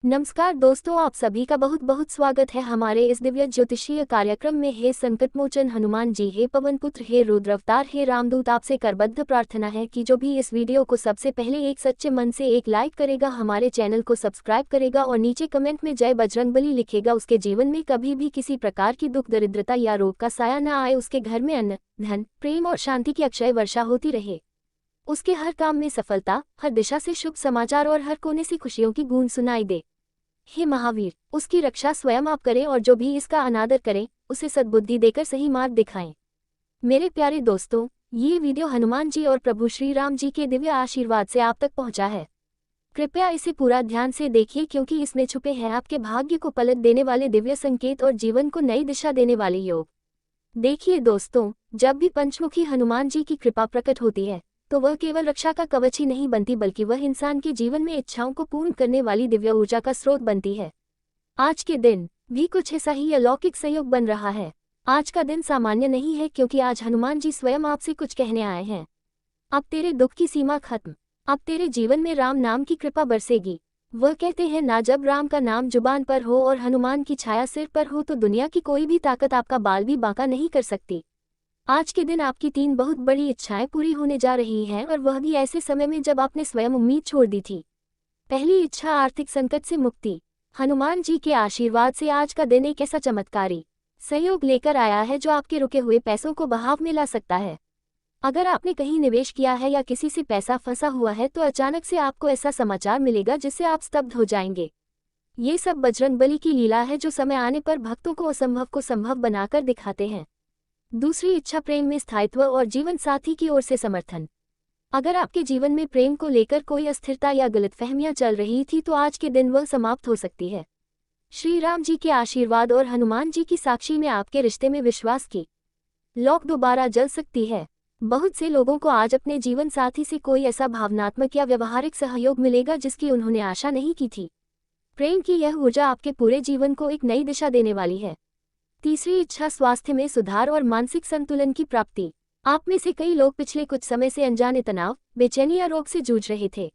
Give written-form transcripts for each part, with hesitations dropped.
नमस्कार दोस्तों, आप सभी का बहुत बहुत स्वागत है हमारे इस दिव्य ज्योतिषीय कार्यक्रम में। हे संकटमोचन हनुमान जी, हे पवन पुत्र, हे रुद्र अवतार, हे रामदूत, आपसे करबद्ध प्रार्थना है कि जो भी इस वीडियो को सबसे पहले एक सच्चे मन से एक लाइक करेगा, हमारे चैनल को सब्सक्राइब करेगा और नीचे कमेंट में जय बजरंगबली लिखेगा, उसके जीवन में कभी भी किसी प्रकार की दुख, दरिद्रता या रोग का साया न आए। उसके घर में अन्न, धन, प्रेम और शांति की अक्षय वर्षा होती रहे। उसके हर काम में सफलता, हर दिशा से शुभ समाचार और हर कोने से खुशियों की गूंज सुनाई दे। हे महावीर, उसकी रक्षा स्वयं आप करें और जो भी इसका अनादर करे उसे सद्बुद्धि देकर सही मार्ग दिखाएं। मेरे प्यारे दोस्तों, ये वीडियो हनुमान जी और प्रभु श्री राम जी के दिव्य आशीर्वाद से आप तक पहुंचा है। कृपया इसे पूरा ध्यान से देखिए क्योंकि इसमें छुपे हैं आपके भाग्य को पलट देने वाले दिव्य संकेत और जीवन को नई दिशा देने वाले योग। देखिए दोस्तों, जब भी पंचमुखी हनुमान जी की कृपा प्रकट होती है तो वह केवल रक्षा का कवच ही नहीं बनती, बल्कि वह इंसान के जीवन में इच्छाओं को पूर्ण करने वाली दिव्य ऊर्जा का स्रोत बनती है। आज के दिन भी कुछ ऐसा ही अलौकिक संयोग बन रहा है। आज का दिन सामान्य नहीं है क्योंकि आज हनुमान जी स्वयं आपसे कुछ कहने आए हैं। अब तेरे दुख की सीमा खत्म, अब तेरे जीवन में राम नाम की कृपा बरसेगी। वह कहते हैं ना, जब राम का नाम जुबान पर हो और हनुमान की छाया सिर पर हो तो दुनिया की कोई भी ताकत आपका बाल भी बांका नहीं कर सकती। आज के दिन आपकी 3 बहुत बड़ी इच्छाएं पूरी होने जा रही हैं और वह भी ऐसे समय में जब आपने स्वयं उम्मीद छोड़ दी थी। पहली इच्छा, आर्थिक संकट से मुक्ति। हनुमान जी के आशीर्वाद से आज का दिन एक ऐसा चमत्कारी सहयोग लेकर आया है जो आपके रुके हुए पैसों को बहाव में ला सकता है। अगर आपने कहीं निवेश किया है या किसी से पैसा फंसा हुआ है तो अचानक से आपको ऐसा समाचार मिलेगा जिससे आप स्तब्ध हो जाएंगे। ये सब बजरंगबली की लीला है जो समय आने पर भक्तों को असंभव को संभव बनाकर दिखाते हैं। दूसरी इच्छा, प्रेम में स्थायित्व और जीवन साथी की ओर से समर्थन। अगर आपके जीवन में प्रेम को लेकर कोई अस्थिरता या गलतफहमियां चल रही थी तो आज के दिन वह समाप्त हो सकती है। श्री राम जी के आशीर्वाद और हनुमान जी की साक्षी में आपके रिश्ते में विश्वास की लौक दोबारा जल सकती है। बहुत से लोगों को आज अपने जीवन साथी से कोई ऐसा भावनात्मक या व्यवहारिक सहयोग मिलेगा जिसकी उन्होंने आशा नहीं की थी। प्रेम की यह ऊर्जा आपके पूरे जीवन को एक नई दिशा देने वाली है। तीसरी इच्छा, स्वास्थ्य में सुधार और मानसिक संतुलन की प्राप्ति। आप में से कई लोग पिछले कुछ समय से अनजाने तनाव, बेचैनी या रोग से जूझ रहे थे,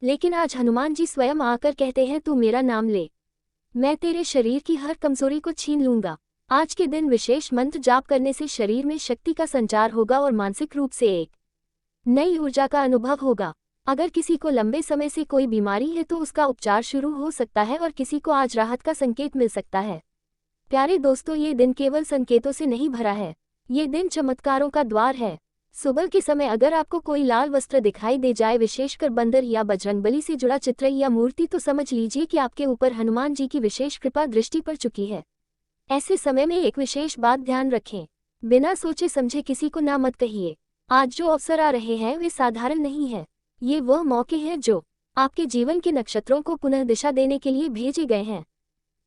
लेकिन आज हनुमान जी स्वयं आकर कहते हैं, तू मेरा नाम ले, मैं तेरे शरीर की हर कमजोरी को छीन लूंगा। आज के दिन विशेष मंत्र जाप करने से शरीर में शक्ति का संचार होगा और मानसिक रूप से एक नई ऊर्जा का अनुभव होगा। अगर किसी को लंबे समय से कोई बीमारी है तो उसका उपचार शुरू हो सकता है और किसी को आज राहत का संकेत मिल सकता है। प्यारे दोस्तों, ये दिन केवल संकेतों से नहीं भरा है, ये दिन चमत्कारों का द्वार है। सुबह के समय अगर आपको कोई लाल वस्त्र दिखाई दे जाए, विशेषकर बंदर या बजरंगबली से जुड़ा चित्र या मूर्ति, तो समझ लीजिए कि आपके ऊपर हनुमान जी की विशेष कृपा दृष्टि पड़ चुकी है। ऐसे समय में एक विशेष बात ध्यान रखें, बिना सोचे समझे किसी को ना मत कहिए। आज जो अवसर आ रहे हैं वे साधारण नहीं है, ये वह मौके हैं जो आपके जीवन के नक्षत्रों को पुनः दिशा देने के लिए भेजे गए हैं।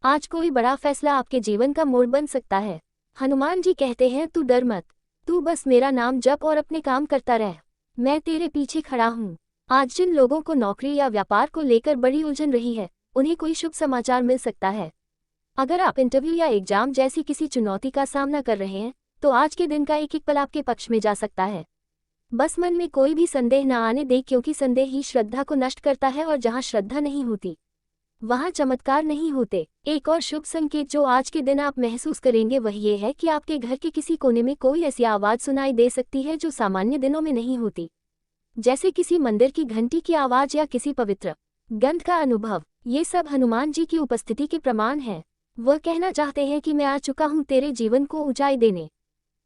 आज कोई बड़ा फैसला आपके जीवन का मोड़ बन सकता है। हनुमान जी कहते हैं, तू डर मत, तू बस मेरा नाम जप और अपने काम करता रह, मैं तेरे पीछे खड़ा हूँ। आज जिन लोगों को नौकरी या व्यापार को लेकर बड़ी उलझन रही है, उन्हें कोई शुभ समाचार मिल सकता है। अगर आप इंटरव्यू या एग्जाम जैसी किसी चुनौती का सामना कर रहे हैं तो आज के दिन का एक एक पल आपके पक्ष में जा सकता है। बस मन में कोई भी संदेह न आने दे, क्योंकि संदेह ही श्रद्धा को नष्ट करता है और जहाँ श्रद्धा नहीं होती वहाँ चमत्कार नहीं होते। एक और शुभ संकेत जो आज के दिन आप महसूस करेंगे वह ये है कि आपके घर के किसी कोने में कोई ऐसी आवाज सुनाई दे सकती है जो सामान्य दिनों में नहीं होती, जैसे किसी मंदिर की घंटी की आवाज या किसी पवित्र गंध का अनुभव। ये सब हनुमान जी की उपस्थिति के प्रमाण हैं। वह कहना चाहते हैं कि मैं आ चुका हूँ तेरे जीवन को ऊंचाई देने,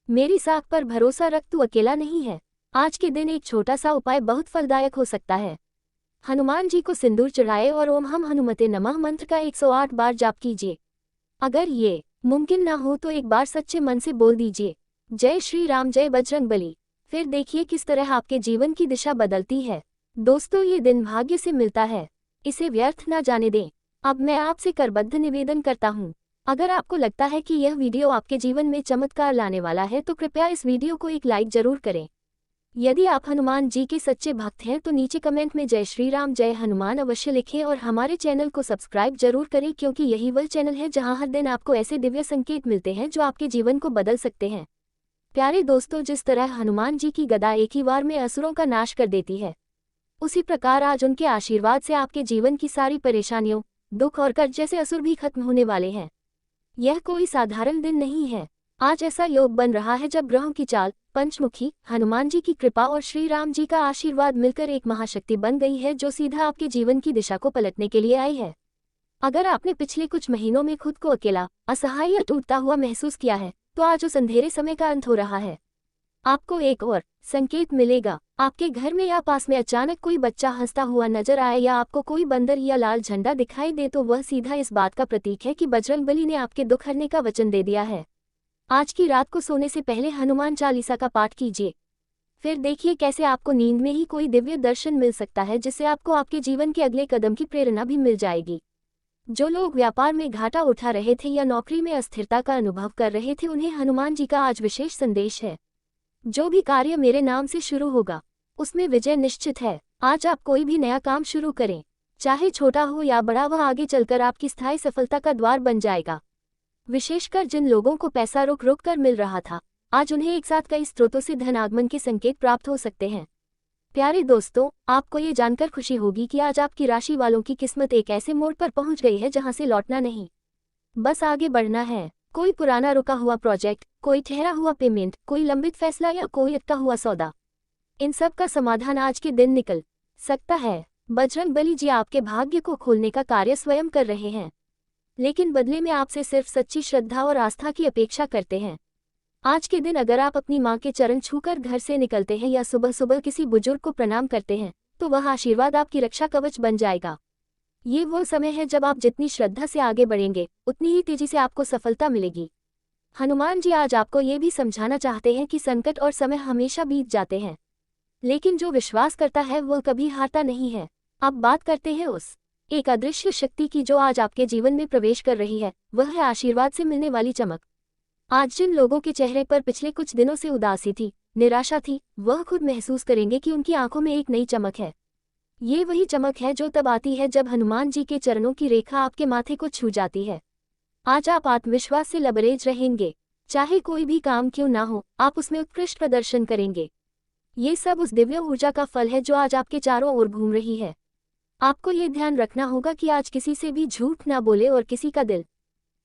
मेरी साख पर भरोसा रख, तू अकेला नहीं है। आज के दिन एक छोटा सा उपाय बहुत फलदायक हो सकता है। हनुमान जी को सिंदूर चढ़ाए और ओम हम हनुमते नमः मंत्र का 108 बार जाप कीजिए। अगर ये मुमकिन ना हो तो एक बार सच्चे मन से बोल दीजिए, जय श्री राम, जय बजरंगबली। फिर देखिए किस तरह आपके जीवन की दिशा बदलती है। दोस्तों, ये दिन भाग्य से मिलता है, इसे व्यर्थ ना जाने दें। अब मैं आपसे करबद्ध निवेदन करता हूँ, अगर आपको लगता है कि यह वीडियो आपके जीवन में चमत्कार लाने वाला है तो कृपया इस वीडियो को एक लाइक जरूर करें। यदि आप हनुमान जी के सच्चे भक्त हैं तो नीचे कमेंट में जय श्री राम, जय हनुमान अवश्य लिखें और हमारे चैनल को सब्सक्राइब जरूर करें, क्योंकि यही वह चैनल है जहां हर दिन आपको ऐसे दिव्य संकेत मिलते हैं जो आपके जीवन को बदल सकते हैं। प्यारे दोस्तों, जिस तरह हनुमान जी की गदा एक ही वार में असुरों का नाश कर देती है, उसी प्रकार आज उनके आशीर्वाद से आपके जीवन की सारी परेशानियों, दुख और कर्ज जैसे असुर भी खत्म होने वाले हैं। यह कोई साधारण दिन नहीं है। आज ऐसा योग बन रहा है जब ग्रहों की चाल, पंचमुखी, हनुमान जी की कृपा और श्री राम जी का आशीर्वाद मिलकर एक महाशक्ति बन गई है जो सीधा आपके जीवन की दिशा को पलटने के लिए आई है। अगर आपने पिछले कुछ महीनों में खुद को अकेला, असहाय या टूटता हुआ महसूस किया है, तो आज उस अंधेरे समय का अंत हो रहा है। आपको एक और संकेत मिलेगा। आपके घर में या पास में अचानक कोई बच्चा हंसता हुआ नजर आए या आपको कोई बंदर या लाल झंडा दिखाई दे तो वह सीधा इस बात का प्रतीक है कि बजरंगबली ने आपके दुख हरने का वचन दे दिया है। आज की रात को सोने से पहले हनुमान चालीसा का पाठ कीजिए। फिर देखिए कैसे आपको नींद में ही कोई दिव्य दर्शन मिल सकता है जिससे आपको आपके जीवन के अगले कदम की प्रेरणा भी मिल जाएगी। जो लोग व्यापार में घाटा उठा रहे थे या नौकरी में अस्थिरता का अनुभव कर रहे थे उन्हें हनुमान जी का आज विशेष संदेश है। जो भी कार्य मेरे नाम से शुरू होगा उसमें विजय निश्चित है। आज आप कोई भी नया काम शुरू करें, चाहे छोटा हो या बड़ा, वह आगे चलकर आपकी स्थायी सफलता का द्वार बन जाएगा। विशेषकर जिन लोगों को पैसा रुक रुक कर मिल रहा था, आज उन्हें एक साथ कई स्रोतों से धन आगमन के संकेत प्राप्त हो सकते हैं। प्यारे दोस्तों, आपको ये जानकर खुशी होगी कि आज आपकी राशि वालों की किस्मत एक ऐसे मोड़ पर पहुंच गई है जहां से लौटना नहीं, बस आगे बढ़ना है। कोई पुराना रुका हुआ प्रोजेक्ट, कोई ठहरा हुआ पेमेंट, कोई लंबित फैसला या कोई अटका हुआ सौदा, इन सब का समाधान आज के दिन निकल सकता है। बजरंगबली जी आपके भाग्य को खोलने का कार्य स्वयं कर रहे हैं, लेकिन बदले में आपसे सिर्फ सच्ची श्रद्धा और आस्था की अपेक्षा करते हैं। आज के दिन अगर आप अपनी माँ के चरण छूकर घर से निकलते हैं या सुबह सुबह किसी बुजुर्ग को प्रणाम करते हैं तो वह आशीर्वाद आपकी रक्षा कवच बन जाएगा। ये वो समय है जब आप जितनी श्रद्धा से आगे बढ़ेंगे उतनी ही तेजी से आपको सफलता मिलेगी। हनुमान जी आज आपको ये भी समझाना चाहते हैं कि संकट और समय हमेशा बीत जाते हैं, लेकिन जो विश्वास करता है वह कभी हारता नहीं है। अब बात करते हैं उस एक अदृश्य शक्ति की जो आज आपके जीवन में प्रवेश कर रही है, वह है आशीर्वाद से मिलने वाली चमक। आज जिन लोगों के चेहरे पर पिछले कुछ दिनों से उदासी थी, निराशा थी, वह खुद महसूस करेंगे कि उनकी आंखों में एक नई चमक है। ये वही चमक है जो तब आती है जब हनुमान जी के चरणों की रेखा आपके माथे को छू जाती है। आज आप आत्मविश्वास से लबरेज रहेंगे। चाहे कोई भी काम क्यों ना हो, आप उसमें उत्कृष्ट प्रदर्शन करेंगे। ये सब उस दिव्य ऊर्जा का फल है जो आज आपके चारों ओर घूम रही है। आपको ये ध्यान रखना होगा कि आज किसी से भी झूठ ना बोले और किसी का दिल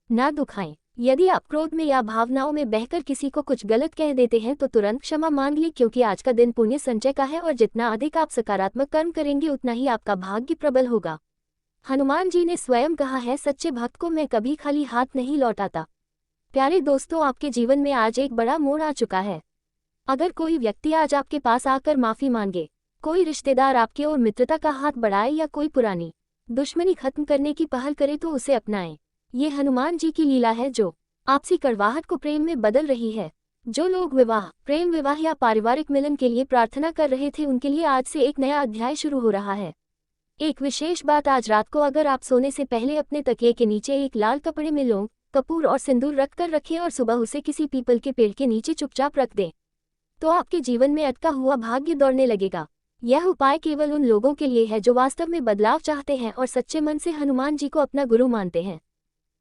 ना दुखाएं। यदि आप क्रोध में या भावनाओं में बहकर किसी को कुछ गलत कह देते हैं तो तुरंत क्षमा मांग लें, क्योंकि आज का दिन पुण्य संचय का है और जितना अधिक आप सकारात्मक कर्म करेंगे उतना ही आपका भाग्य प्रबल होगा। हनुमान जी ने स्वयं कहा है, सच्चे भक्त को मैं कभी खाली हाथ नहीं लौटाता। प्यारे दोस्तों, आपके जीवन में आज एक बड़ा मोड़ आ चुका है। अगर कोई व्यक्ति आज आपके पास आकर माफी मांगे, कोई रिश्तेदार आपकी ओर मित्रता का हाथ बढ़ाए या कोई पुरानी दुश्मनी खत्म करने की पहल करे तो उसे अपनाएं। ये हनुमान जी की लीला है जो आपसी कड़वाहट को प्रेम में बदल रही है। जो लोग विवाह, प्रेम विवाह या पारिवारिक मिलन के लिए प्रार्थना कर रहे थे उनके लिए आज से एक नया अध्याय शुरू हो रहा है। एक विशेष बात, आज रात को अगर आप सोने से पहले अपने तकिए के नीचे एक लाल कपड़े में लौंग, कपूर और सिंदूर रखकर रखें और सुबह उसे किसी पीपल के पेड़ के नीचे चुपचाप रख दें, तो आपके जीवन में अटका हुआ भाग्य दौड़ने लगेगा। यह उपाय केवल उन लोगों के लिए है जो वास्तव में बदलाव चाहते हैं और सच्चे मन से हनुमान जी को अपना गुरु मानते हैं।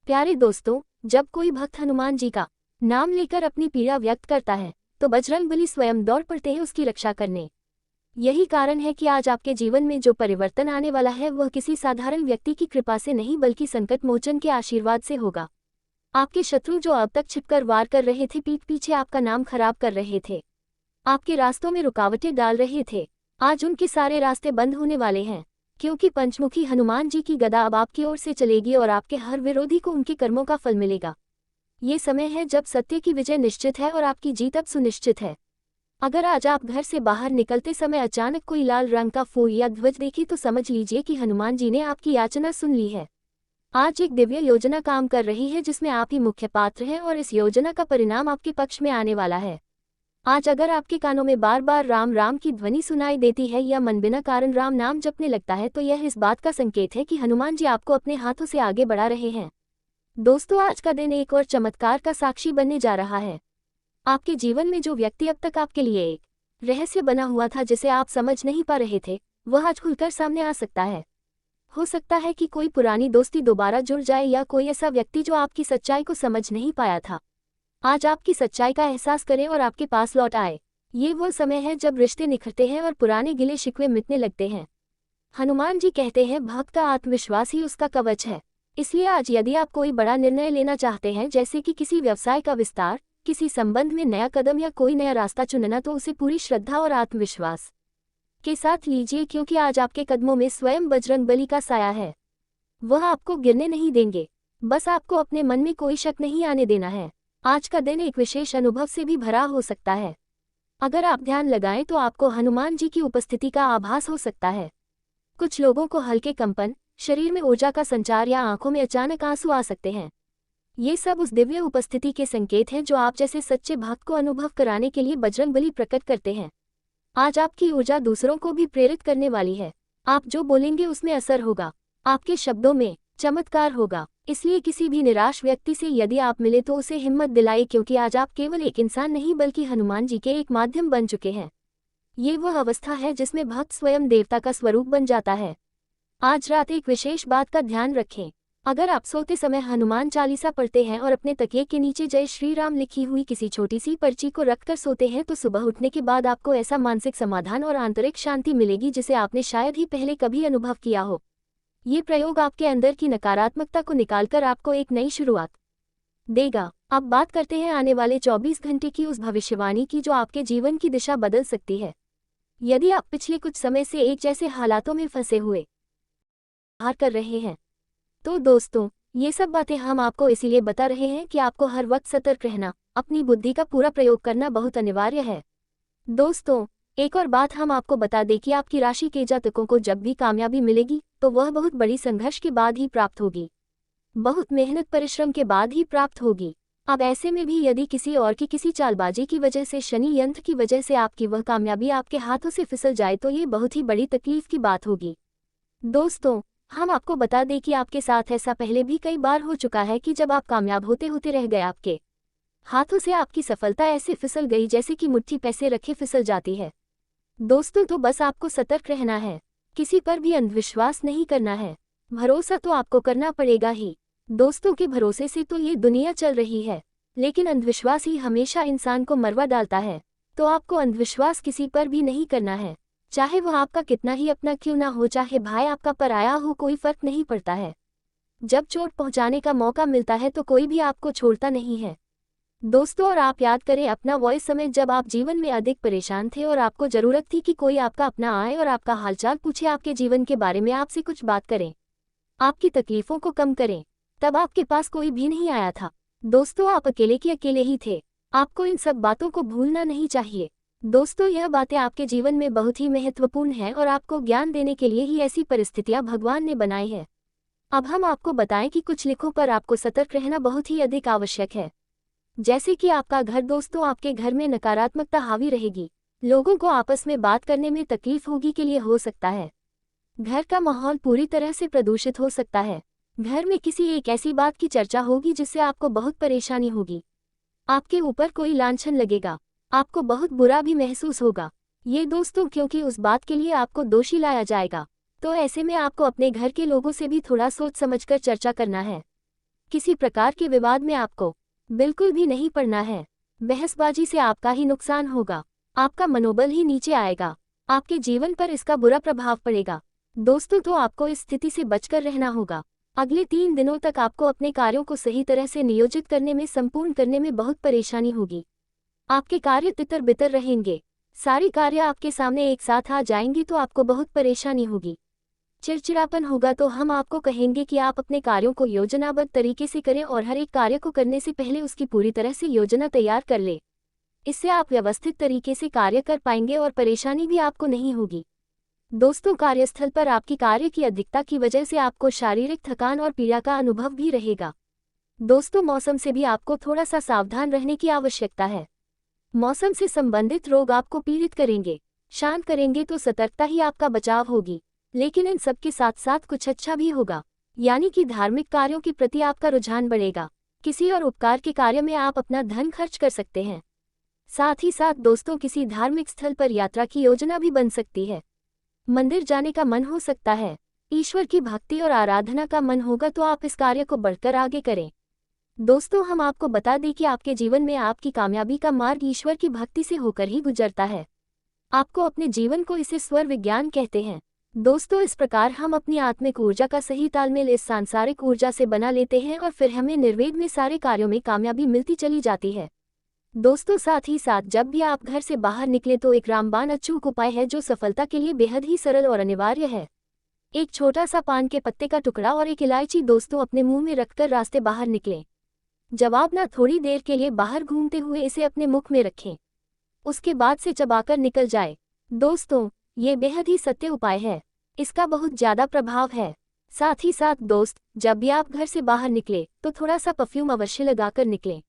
प्यारे दोस्तों, जब कोई भक्त हनुमान जी का नाम लेकर अपनी पीड़ा व्यक्त करता है तो बजरंगबली स्वयं दौड़ पड़ते हैं उसकी रक्षा करने। यही कारण है कि आज आपके जीवन में जो परिवर्तन आने वाला है वह किसी साधारण व्यक्ति की कृपा से नहीं बल्कि संकट मोचन के आशीर्वाद से होगा। आपके शत्रु जो अब तक छिपकर वार कर रहे थे, पीठ पीछे आपका नाम खराब कर रहे थे, आपके रास्तों में रुकावटें डाल रहे थे, आज उनके सारे रास्ते बंद होने वाले हैं, क्योंकि पंचमुखी हनुमान जी की गदा अब आपकी ओर से चलेगी और आपके हर विरोधी को उनके कर्मों का फल मिलेगा। ये समय है जब सत्य की विजय निश्चित है और आपकी जीत अब सुनिश्चित है। अगर आज आप घर से बाहर निकलते समय अचानक कोई लाल रंग का फूल या ध्वज देखी तो समझ लीजिए कि हनुमान जी ने आपकी याचना सुन ली है। आज एक दिव्य योजना काम कर रही है जिसमें आप ही मुख्य पात्र हैं और इस योजना का परिणाम आपके पक्ष में आने वाला है। आज अगर आपके कानों में बार बार राम राम की ध्वनि सुनाई देती है या मन बिना कारण राम नाम जपने लगता है तो यह इस बात का संकेत है कि हनुमान जी आपको अपने हाथों से आगे बढ़ा रहे हैं। दोस्तों, आज का दिन एक और चमत्कार का साक्षी बनने जा रहा है। आपके जीवन में जो व्यक्ति अब तक आपके लिए एक रहस्य बना हुआ था जिसे आप समझ नहीं पा रहे थे, वह आज खुलकर सामने आ सकता है। हो सकता है कि कोई पुरानी दोस्ती दोबारा जुड़ जाए या कोई ऐसा व्यक्ति जो आपकी सच्चाई को समझ नहीं पाया था, आज आपकी सच्चाई का एहसास करें और आपके पास लौट आए। ये वो समय है जब रिश्ते निखरते हैं और पुराने गिले शिकवे मिटने लगते हैं। हनुमान जी कहते हैं भक्त का आत्मविश्वास ही उसका कवच है। इसलिए आज यदि आप कोई बड़ा निर्णय लेना चाहते हैं, जैसे कि किसी व्यवसाय का विस्तार, किसी संबंध में नया कदम या कोई नया रास्ता चुनना, तो उसे पूरी श्रद्धा और आत्मविश्वास के साथ लीजिए, क्योंकि आज आपके कदमों में स्वयं बजरंगबली का साया है। वह आपको गिरने नहीं देंगे। बस आपको अपने मन में कोई शक नहीं आने देना है। आज का दिन एक विशेष अनुभव से भी भरा हो सकता है। अगर आप ध्यान लगाएं तो आपको हनुमान जी की उपस्थिति का आभास हो सकता है। कुछ लोगों को हल्के कंपन, शरीर में ऊर्जा का संचार या आंखों में अचानक आंसू आ सकते हैं। ये सब उस दिव्य उपस्थिति के संकेत हैं जो आप जैसे सच्चे भक्त को अनुभव कराने के लिए बजरंगबली प्रकट करते हैं। आज आपकी ऊर्जा दूसरों को भी प्रेरित करने वाली है। आप जो बोलेंगे उसमें असर होगा। आपके शब्दों में चमत्कार होगा। इसलिए किसी भी निराश व्यक्ति से यदि आप मिले तो उसे हिम्मत दिलाइए, क्योंकि आज आप केवल एक इंसान नहीं बल्कि हनुमान जी के एक माध्यम बन चुके हैं। ये वह अवस्था है जिसमें भक्त स्वयं देवता का स्वरूप बन जाता है। आज रात एक विशेष बात का ध्यान रखें। अगर आप सोते समय हनुमान चालीसा पढ़ते हैं और अपने तकिए के नीचे जय श्री राम लिखी हुई किसी छोटी सी पर्ची को रखकर सोते हैं, तो सुबह उठने के बाद आपको ऐसा मानसिक समाधान और आंतरिक शांति मिलेगी जिसे आपने शायद ही पहले कभी अनुभव किया हो। ये प्रयोग आपके अंदर की नकारात्मकता को निकालकर आपको एक नई शुरुआत देगा। अब बात करते हैं आने वाले 24 घंटे की उस भविष्यवाणी की जो आपके जीवन की दिशा बदल सकती है। यदि आप पिछले कुछ समय से एक जैसे हालातों में फंसे हुए हार कर रहे हैं, तो दोस्तों ये सब बातें हम आपको इसीलिए बता रहे हैं कि आपको हर वक्त सतर्क रहना, अपनी बुद्धि का पूरा प्रयोग करना बहुत अनिवार्य है। दोस्तों एक और बात हम आपको बता दें कि आपकी राशि के जातकों को जब भी कामयाबी मिलेगी तो वह बहुत बड़ी संघर्ष के बाद ही प्राप्त होगी, बहुत मेहनत परिश्रम के बाद ही प्राप्त होगी। अब ऐसे में भी यदि किसी और की किसी चालबाजी की वजह से, शनि यंत्र की वजह से आपकी वह कामयाबी आपके हाथों से फिसल जाए तो ये बहुत ही बड़ी तकलीफ की बात होगी। दोस्तों हम आपको बता दें कि आपके साथ ऐसा पहले भी कई बार हो चुका है कि जब आप कामयाब होते होते रह गए, आपके हाथों से आपकी सफलता ऐसे फिसल गई जैसे कि मुट्ठी पैसे रखे फिसल जाती है। दोस्तों तो बस आपको सतर्क रहना है, किसी पर भी अंधविश्वास नहीं करना है। भरोसा तो आपको करना पड़ेगा ही। दोस्तों के भरोसे से तो ये दुनिया चल रही है, लेकिन अंधविश्वास ही हमेशा इंसान को मरवा डालता है। तो आपको अंधविश्वास किसी पर भी नहीं करना है, चाहे वह आपका कितना ही अपना क्यों ना हो, चाहे भाई आपका पराया हो, कोई फर्क नहीं पड़ता है। जब चोट पहुंचाने का मौका मिलता है तो कोई भी आपको छोड़ता नहीं है। दोस्तों और आप याद करें अपना वॉइस समय जब आप जीवन में अधिक परेशान थे और आपको जरूरत थी कि कोई आपका अपना आए और आपका हालचाल पूछे, आपके जीवन के बारे में आपसे कुछ बात करें, आपकी तकलीफों को कम करें, तब आपके पास कोई भी नहीं आया था। दोस्तों आप अकेले के अकेले ही थे। आपको इन सब बातों को भूलना नहीं चाहिए। दोस्तों यह बातें आपके जीवन में बहुत ही महत्वपूर्ण है और आपको ज्ञान देने के लिए ही ऐसी परिस्थितियां भगवान ने बनाई है। अब हम आपको बताएं कि कुछ लिखों पर आपको सतर्क रहना बहुत ही अधिक आवश्यक है। जैसे कि आपका घर। दोस्तों आपके घर में नकारात्मकता हावी रहेगी, लोगों को आपस में बात करने में तकलीफ होगी के लिए हो सकता है। घर का माहौल पूरी तरह से प्रदूषित हो सकता है। घर में किसी एक ऐसी बात की चर्चा होगी जिससे आपको बहुत परेशानी होगी, आपके ऊपर कोई लांछन लगेगा, आपको बहुत बुरा भी महसूस होगा। ये दोस्तों क्योंकि उस बात के लिए आपको दोषी लाया जाएगा। तो ऐसे में आपको अपने घर के लोगों से भी थोड़ा सोच समझकर चर्चा करना है। किसी प्रकार के विवाद में आपको बिल्कुल भी नहीं पड़ना है। बहसबाजी से आपका ही नुकसान होगा, आपका मनोबल ही नीचे आएगा, आपके जीवन पर इसका बुरा प्रभाव पड़ेगा। दोस्तों तो आपको इस स्थिति से बचकर रहना होगा। अगले 3 दिनों तक आपको अपने कार्यों को सही तरह से नियोजित करने में, संपूर्ण करने में बहुत परेशानी होगी। आपके कार्य तितर बितर रहेंगे, सारी कार्य आपके सामने एक साथ आ जाएंगी तो आपको बहुत परेशानी होगी, चिड़चिड़ापन होगा। तो हम आपको कहेंगे कि आप अपने कार्यों को योजनाबद्ध तरीके से करें और हर एक कार्य को करने से पहले उसकी पूरी तरह से योजना तैयार कर ले। इससे आप व्यवस्थित तरीके से कार्य कर पाएंगे और परेशानी भी आपको नहीं होगी। दोस्तों कार्यस्थल पर आपकी कार्य की अधिकता की वजह से आपको शारीरिक थकान और पीड़ा का अनुभव भी रहेगा। दोस्तों मौसम से भी आपको थोड़ा सा सावधान रहने की आवश्यकता है। मौसम से संबंधित रोग आपको पीड़ित करेंगे, शांत करेंगे, तो सतर्कता ही आपका बचाव होगी। लेकिन इन सब के साथ साथ कुछ अच्छा भी होगा, यानी कि धार्मिक कार्यों के प्रति आपका रुझान बढ़ेगा। किसी और उपकार के कार्य में आप अपना धन खर्च कर सकते हैं। साथ ही साथ दोस्तों किसी धार्मिक स्थल पर यात्रा की योजना भी बन सकती है। मंदिर जाने का मन हो सकता है, ईश्वर की भक्ति और आराधना का मन होगा तो आप इस कार्य को बढ़कर आगे करें। दोस्तों हम आपको बता दें कि आपके जीवन में आपकी कामयाबी का मार्ग ईश्वर की भक्ति से होकर ही गुजरता है। आपको अपने जीवन को इसे स्वर विज्ञान कहते हैं। दोस्तों, इस प्रकार हम अपनी आत्मिक ऊर्जा का सही तालमेल इस सांसारिक ऊर्जा से बना लेते हैं और फिर हमें निर्वेद में सारे कार्यों में कामयाबी मिलती चली जाती है। दोस्तों, साथ ही साथ जब भी आप घर से बाहर निकले तो एक रामबाण अचूक उपाय है जो सफलता के लिए बेहद ही सरल और अनिवार्य है। एक छोटा सा पान के पत्ते का टुकड़ा और एक इलायची दोस्तों अपने मुंह में रखकर रास्ते बाहर निकलें। जवाब ना थोड़ी देर के लिए बाहर घूमते हुए इसे अपने मुख में रखें। उसके बाद से चबाकर निकल जाए। दोस्तों, ये बेहद ही सत्य उपाय है। इसका बहुत ज्यादा प्रभाव है। साथ ही साथ दोस्त, जब भी आप घर से बाहर निकले तो थोड़ा सा परफ्यूम अवश्य लगाकर निकलें।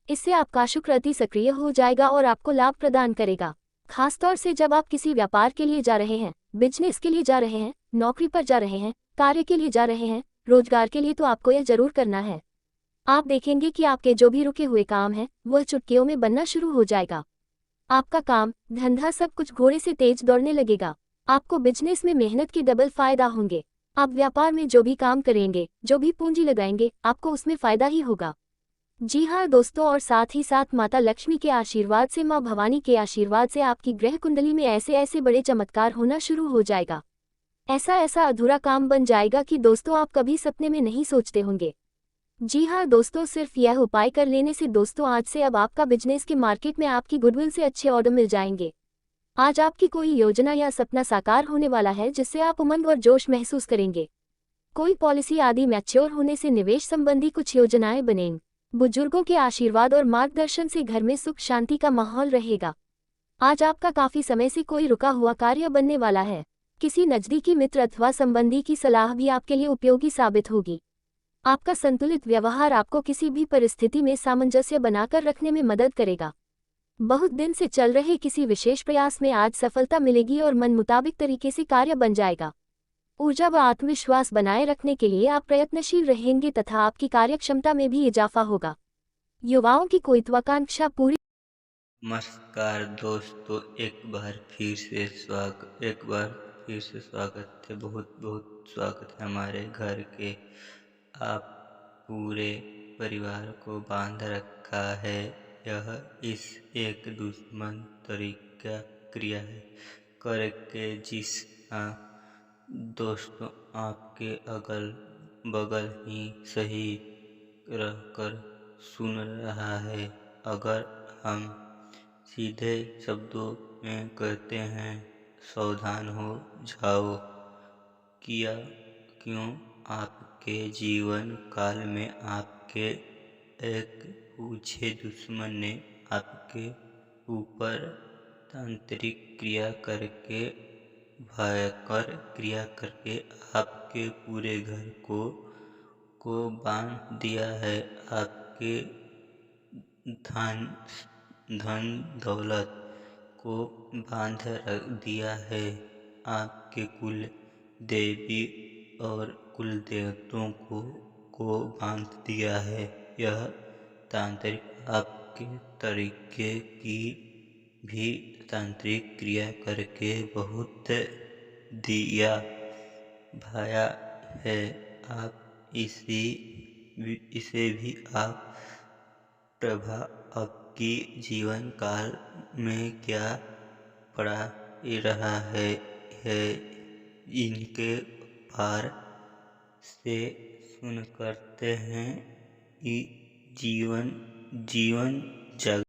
इससे आपका शुक्र अति सक्रिय हो जाएगा और आपको लाभ प्रदान करेगा। खासतौर से जब आप किसी व्यापार के लिए जा रहे हैं, बिजनेस के लिए जा रहे हैं, नौकरी पर जा रहे हैं, कार्य के लिए जा रहे हैं, रोजगार के लिए, तो आपको यह जरूर करना है। आप देखेंगे कि आपके जो भी रुके हुए काम हैं वह चुटकियों में बनना शुरू हो जाएगा। आपका काम, धंधा सब कुछ घोड़े से तेज दौड़ने लगेगा। आपको बिजनेस में मेहनत के डबल फायदा होंगे। आप व्यापार में जो भी काम करेंगे, जो भी पूंजी लगाएंगे, आपको उसमें फायदा ही होगा। जी हाँ दोस्तों, और साथ ही साथ माता लक्ष्मी के आशीर्वाद से, माँ भवानी के आशीर्वाद से आपकी ग्रह कुंडली में ऐसे ऐसे बड़े चमत्कार होना शुरू हो जाएगा। ऐसा ऐसा अधूरा काम बन जाएगा कि दोस्तों आप कभी सपने में नहीं सोचते होंगे। जी हाँ दोस्तों, सिर्फ यह उपाय कर लेने से दोस्तों आज से अब आपका बिजनेस के मार्केट में आपकी गुडविल से अच्छे ऑर्डर मिल जाएंगे। आज आपकी कोई योजना या सपना साकार होने वाला है जिससे आप उमंग और जोश महसूस करेंगे। कोई पॉलिसी आदि मैच्योर होने से निवेश संबंधी कुछ योजनाएं बनेंगी। बुजुर्गों के आशीर्वाद और मार्गदर्शन से घर में सुख शांति का माहौल रहेगा। आज आपका काफी समय से कोई रुका हुआ कार्य बनने वाला है। किसी नजदीकी मित्र अथवा संबंधी की सलाह भी आपके लिए उपयोगी साबित होगी। आपका संतुलित व्यवहार आपको किसी भी परिस्थिति में सामंजस्य बनाकर रखने में मदद करेगा। बहुत दिन से चल रहे किसी विशेष प्रयास में आज सफलता मिलेगी और मन मुताबिक तरीके से कार्य बन जाएगा। ऊर्जा व आत्मविश्वास बनाए रखने के लिए आप प्रयत्नशील रहेंगे तथा आपकी कार्यक्षमता में भी इजाफा होगा। युवाओं की कोइत्वाकांक्षा पूरी। नमस्कार दोस्तों, एक बार फिर से स्वागत है। बहुत बहुत स्वागत है हमारे घर के। आप पूरे परिवार को बांध रखा है। यह इस एक दुश्मन तरीका क्रिया है करके जिस हाँ दोस्तों आपके अगल बगल ही सही रहकर सुन रहा है। अगर हम सीधे शब्दों में कहते हैं, सावधान हो जाओ। किया क्यों आपके जीवन काल में आपके एक पूछे दुश्मन ने आपके ऊपर तांत्रिक क्रिया करके, भयंकर क्रिया करके आपके पूरे घर को बांध दिया है। आपके धन धन दौलत को बांध रख दिया है। आपके कुल देवी और कुल देवताओं को बांध दिया है। यह तांत्रिक आपके तरीके की भी तांत्रिक क्रिया करके बहुत दिया भाया है। आप इसे भी आप प्रभाव आपकी जीवन काल में क्या पड़ा रहा है इनके पार से सुन करते हैं। जीवन जीवन जग